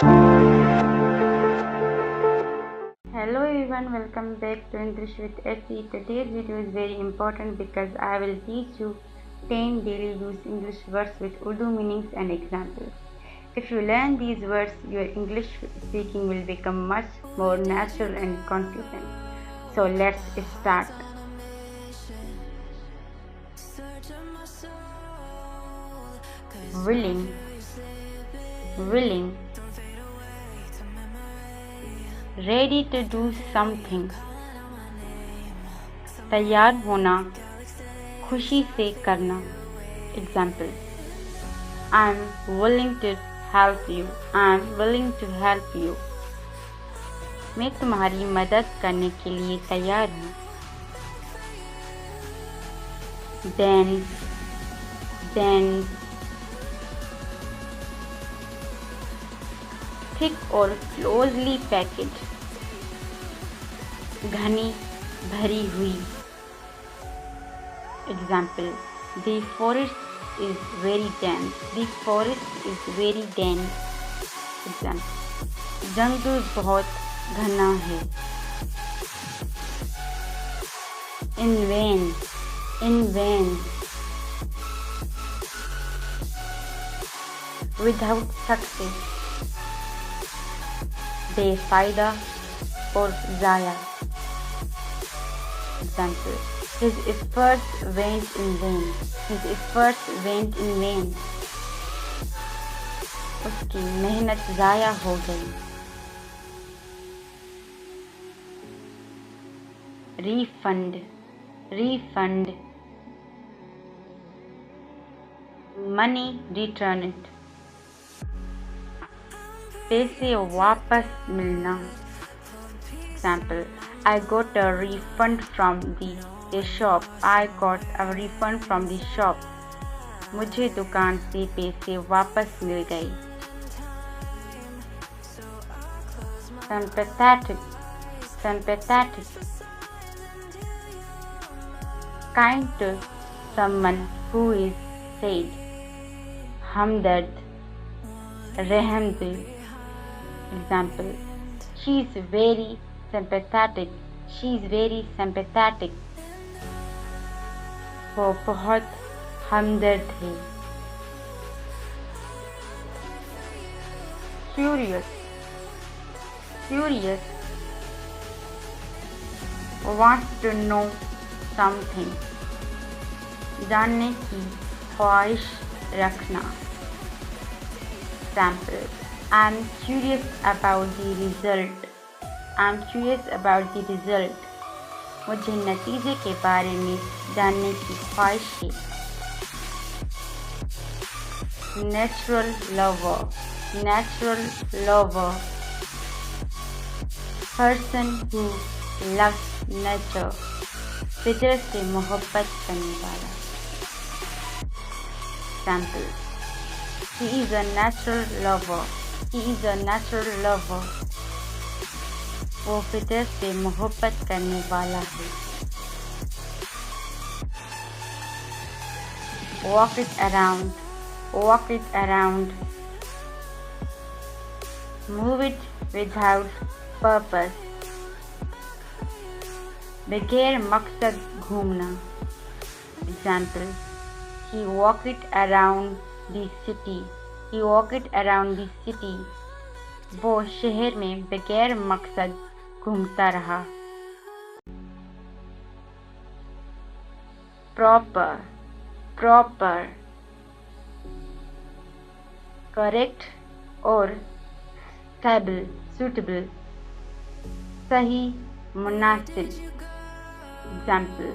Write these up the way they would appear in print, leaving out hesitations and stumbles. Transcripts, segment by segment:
Hello everyone, welcome back to English with HC. Today's video is very important because I will teach you 10 daily use English words with Urdu meanings and examples. If you learn these words, your English speaking will become much more natural and confident. So let's start. Willing, willing. Ready to do something. तैयार होना, खुशी से करना. Example: I'm willing to help you. I'm willing to help you. मैं तुम्हारी मदद करने के लिए तैयार हूँ. Then thick or closely packed. घनी भरी हुई. Example: The forest is very dense. The forest is very dense. Example: जंगल बहुत घना है. In vain. Without success. बेफायदा और ज़ाया. Example: His efforts went in vain. His efforts went in vain. उसकी मेहनत ज़ाया हो गई. Refund. Money returned. पैसे वापस मिलना. Example: I got a refund from the shop. I got a refund from the shop. मुझे दुकान से पैसे वापस मिल गए. Sympathetic. Kind to someone who is sad. Hamdard, रहमदिल. Example: She is very sympathetic. वो बहुत हमदर्द है. Curious. Wants to know something. जानने की ख्वाहिश रखना. Example: I'm curious about the result. मुझे नतीजे के बारे में जानने की ख्वाहिश है. Natural lover. Person who loves nature. फितरत से मोहब्बत करने वाला. Example: He is a natural lover. वो फितरत से मोहब्बत करने वाला है. Walk it around. Move it without purpose. बगैर मकसद घूमना. Example: He walked it around the city. वो शहर में बगैर मकसद घूमता रहा. Proper. Correct और suitable. सही, मुनासिब. Example: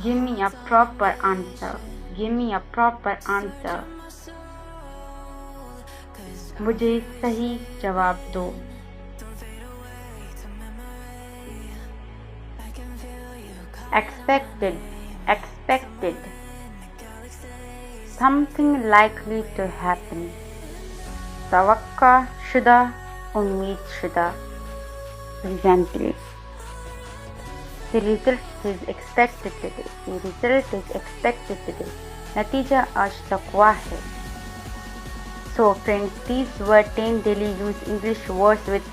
Give me a proper answer. मुझे सही जवाब दो. Expected. Something likely to happen. तवक्का शुदा, उम्मीद शुदा. Example: The result is expected today. नतीजा आज तक हुआ है. So friends, these were 10 daily use English words with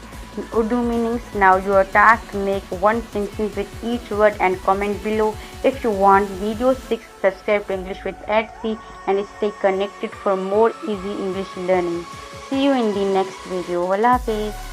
Urdu meanings. Now your task, make one sentence with each word and comment below. If you want video 6, subscribe to English with HC and stay connected for more easy English learning. See you in the next video. Allah Hafiz.